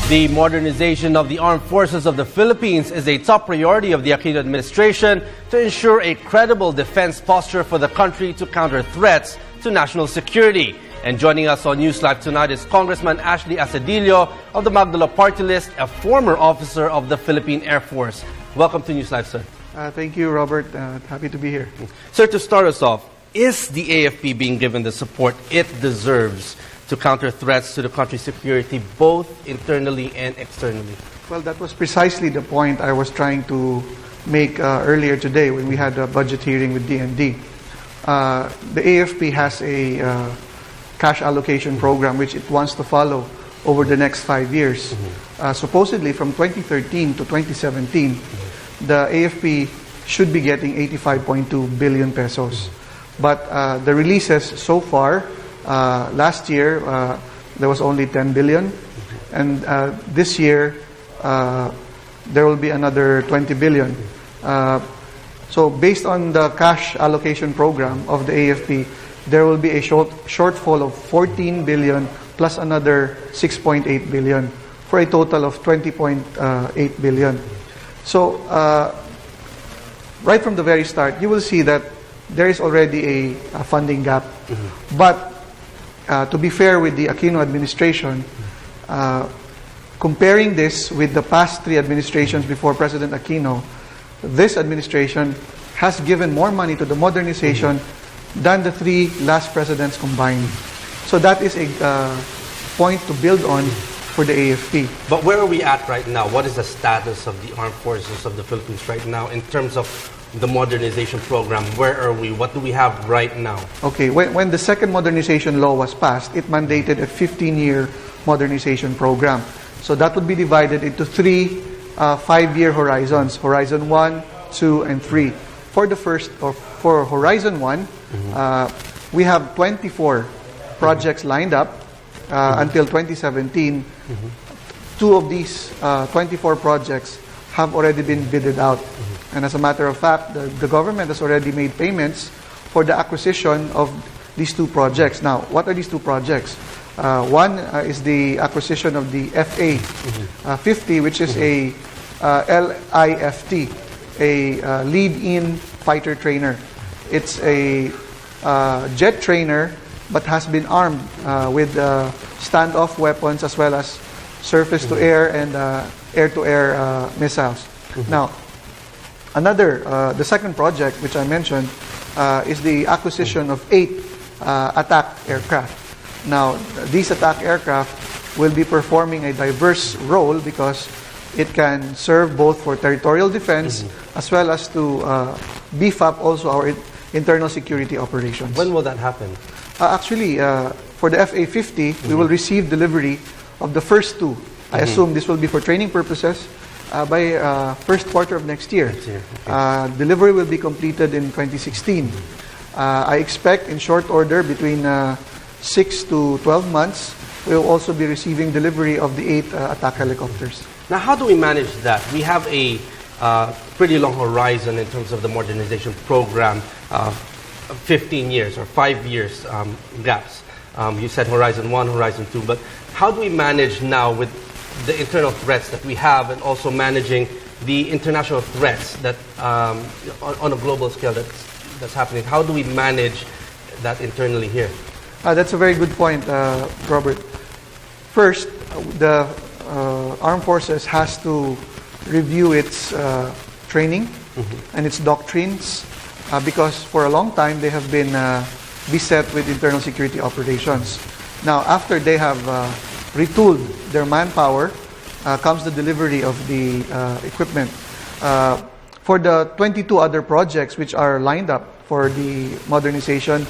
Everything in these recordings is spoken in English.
The modernization of the armed forces of the Philippines is a top priority of the Aquino administration to ensure a credible defense posture for the country to counter threats to national security. And joining us on NewsLife tonight is Congressman Asedillo of the Magdalo Party List, a former officer of the Philippine Air Force. Welcome to NewsLife, sir. Thank you, Robert. Happy to be here. Sir, to start us off, is the AFP being given the support it deserves to counter threats to the country's security, both internally and externally? Well, that was precisely the point I was trying to make earlier today when we had a budget hearing with DND. The AFP has a cash allocation program which it wants to follow over the next 5 years. Supposedly from 2013 to 2017, the AFP should be getting 85.2 billion pesos. But the releases so far, last year, there was only 10 billion. And this year, there will be another 20 billion. So based on the cash allocation program of the AFP, there will be a shortfall of 14 billion plus another 6.8 billion for a total of 20.8 billion. So right from the very start, you will see that there is already a funding gap. But to be fair with the Aquino administration, comparing this with the past 3 administrations before President Aquino, this administration has given more money to the modernization than the 3 last presidents combined. So that is a point to build on for the AFP. But where are we at right now? What is the status of the armed forces of the Philippines right now in terms of the modernization program? Where are we? What do we have right now? Okay, when the second modernization law was passed, it mandated a 15-year modernization program. So that would be divided into 3 5-year horizons: Horizon 1, 2, and 3. For the first, or for Horizon 1, we have 24 projects lined up until 2017. 2 of these 24 projects have already been bidded out. And as a matter of fact, the government has already made payments for the acquisition of these 2 projects. Now, what are these 2 projects? One is the acquisition of the FA-50, which is a LIFT, a lead-in fighter trainer. It's a jet trainer, but has been armed with standoff weapons as well as surface-to-air and air-to-air missiles. Now, the second project, which I mentioned, is the acquisition of 8 attack aircraft. Now, these attack aircraft will be performing a diverse role because it can serve both for territorial defense as well as to beef up also our internal security operations. When will that happen? Actually, for the FA-50, we will receive delivery of the first 2. I assume this will be for training purposes by first quarter of next year. Delivery will be completed in 2016. I expect in short order, between 6 to 12 months, we will also be receiving delivery of the 8 attack helicopters. Now, how do we manage that? We have a pretty long horizon in terms of the modernization program, 15 years or 5 years gaps. You said Horizon 1, Horizon 2, but how do we manage now with the internal threats that we have and also managing the international threats that on a global scale that's happening? How do we manage that internally here? That's a very good point, Robert. First, the Armed Forces has to review its training and its doctrines because for a long time they have been beset with internal security operations. Now, after they have retooled their manpower, comes the delivery of the equipment. For the 22 other projects which are lined up for the modernization,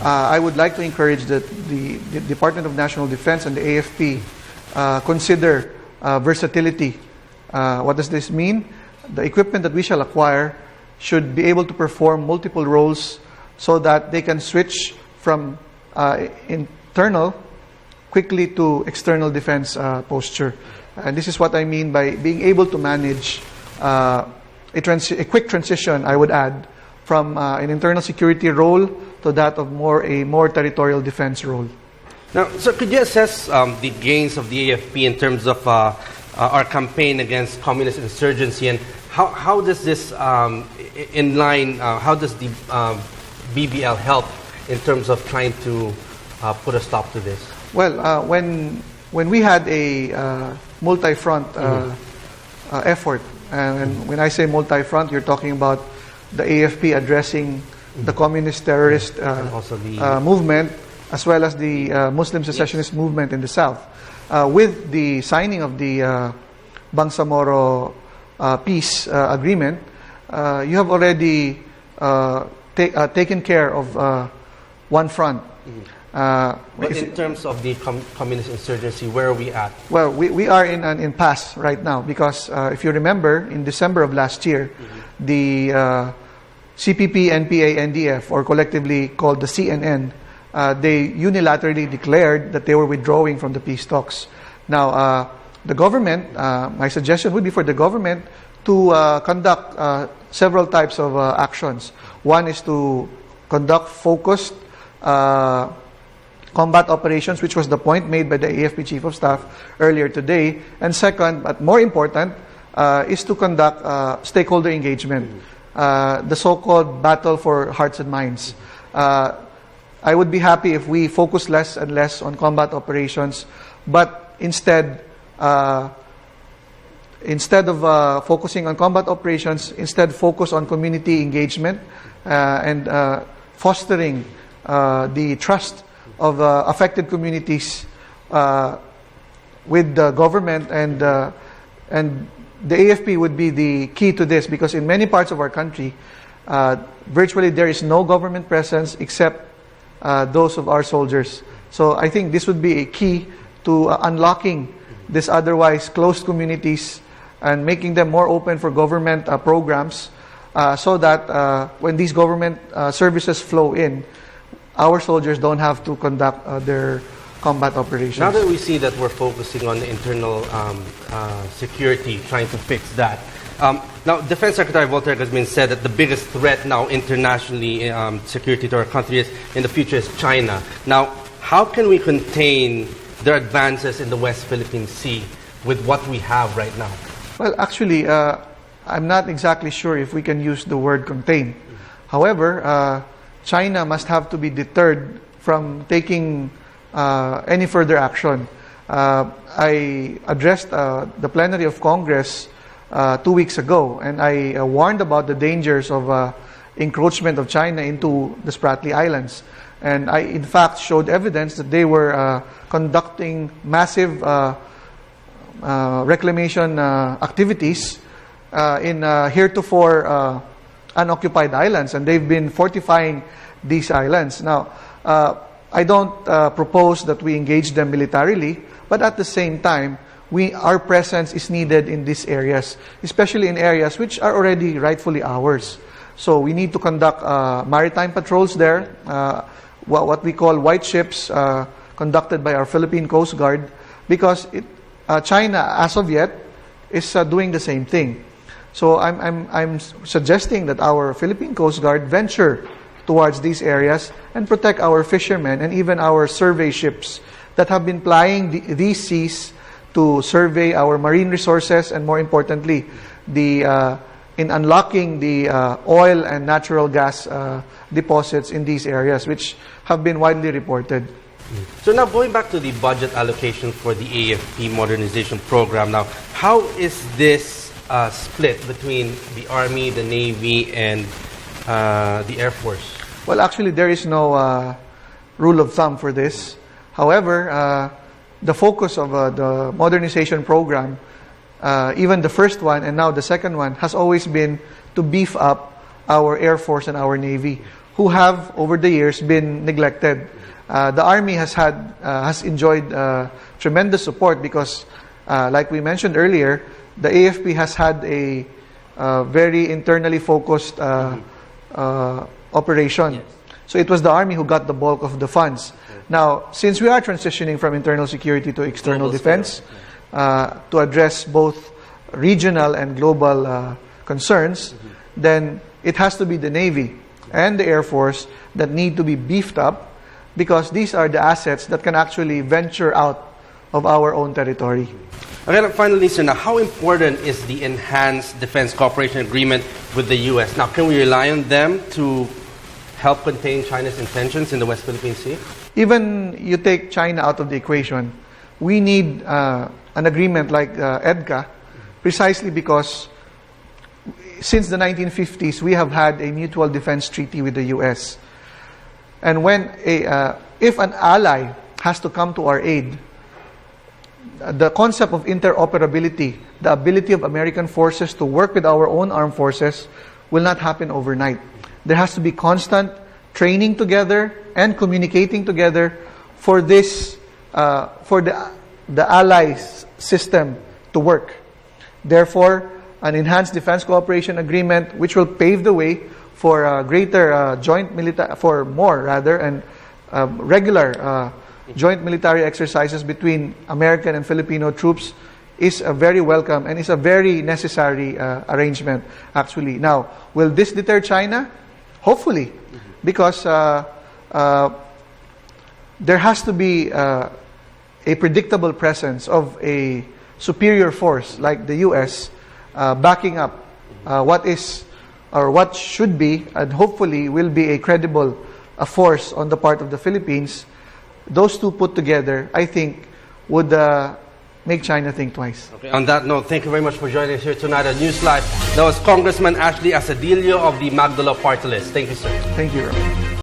I would like to encourage that the Department of National Defense and the AFP consider versatility. What does this mean? The equipment that we shall acquire should be able to perform multiple roles so that they can switch from internal quickly to external defense posture. And this is what I mean by being able to manage a quick transition, I would add, from an internal security role to that of a more territorial defense role. Now, so could you assess the gains of the AFP in terms of our campaign against communist insurgency, and how does this how does the BBL help in terms of trying to put a stop to this? Well, when we had a multi-front effort, and when I say multi-front, you're talking about the AFP addressing the communist terrorist movement, as well as the Muslim secessionist movement in the South. With the signing of the Bangsamoro peace agreement, you have already taken care of one front. But in terms of the communist insurgency, where are we at? Well, we are in an impasse right now because if you remember, in December of last year, the CPP, NPA, NDF, or collectively called the CNN, they unilaterally declared that they were withdrawing from the peace talks. Now, the government, my suggestion would be for the government to conduct several types of actions. One is to conduct focused combat operations, which was the point made by the AFP Chief of Staff earlier today. And second, but more important, is to conduct stakeholder engagement, the so-called battle for hearts and minds. I would be happy if we focus less and less on combat operations, but instead of focusing on combat operations, instead focus on community engagement and fostering the trust of affected communities with the government, and the AFP would be the key to this, because in many parts of our country, virtually there is no government presence except those of our soldiers. So I think this would be a key to unlocking these otherwise closed communities and making them more open for government programs, so that when these government services flow in, our soldiers don't have to conduct their combat operations. Now that we see that we're focusing on internal security, trying to fix that. Now, Defense Secretary Volterra has been said that the biggest threat now internationally, security to our country in the future is China. Now, how can we contain their advances in the West Philippine Sea with what we have right now? Well, actually, I'm not exactly sure if we can use the word contain. However, China must have to be deterred from taking any further action. I addressed the plenary of Congress 2 weeks ago, and I warned about the dangers of encroachment of China into the Spratly Islands. And I, in fact, showed evidence that they were conducting massive reclamation activities in heretofore unoccupied islands, and they've been fortifying these islands. Now, I don't propose that we engage them militarily, but at the same time, our presence is needed in these areas, especially in areas which are already rightfully ours. So we need to conduct maritime patrols there, what we call white ships, conducted by our Philippine Coast Guard, because China, as of yet, is doing the same thing. So I'm suggesting that our Philippine Coast Guard venture towards these areas and protect our fishermen and even our survey ships that have been plying these seas to survey our marine resources, and more importantly, in unlocking the oil and natural gas deposits in these areas, which have been widely reported. So now going back to the budget allocation for the AFP modernization program, now how is this split between the Army, the Navy, and the Air Force? Well, actually, there is no rule of thumb for this. However, the focus of the modernization program, even the first one and now the second one, has always been to beef up our Air Force and our Navy, who have, over the years, been neglected. The Army has enjoyed tremendous support because, like we mentioned earlier, the AFP has had a very internally focused operation. Yes. So it was the Army who got the bulk of the funds. Now, since we are transitioning from internal security to external defense, to address both regional and global concerns, then it has to be the Navy and the Air Force that need to be beefed up, because these are the assets that can actually venture out of our own territory. Okay, finally, sir, now, how important is the enhanced defense cooperation agreement with the U.S.? Now, can we rely on them to help contain China's intentions in the West Philippine Sea? Even you take China out of the equation, we need an agreement like EDCA, precisely because since the 1950s, we have had a mutual defense treaty with the U.S. And when if an ally has to come to our aid, the concept of interoperability, the ability of American forces to work with our own armed forces, will not happen overnight. There has to be constant training together and communicating together for this, for the allies system to work. Therefore, an enhanced defense cooperation agreement, which will pave the way for greater joint military, for more rather, and regular joint military exercises between American and Filipino troops, is a very welcome and is a very necessary arrangement, actually. Now, will this deter China? Hopefully, because there has to be a predictable presence of a superior force like the U.S. Backing up what is or what should be and hopefully will be a credible force on the part of the Philippines. Those two put together, I think, would make China think twice. Okay. On that note, thank you very much for joining us here tonight on NewsLife. That was Congressman Ashley Asedillo of the Magdalo Party List. Thank you, sir. Thank you, Robert.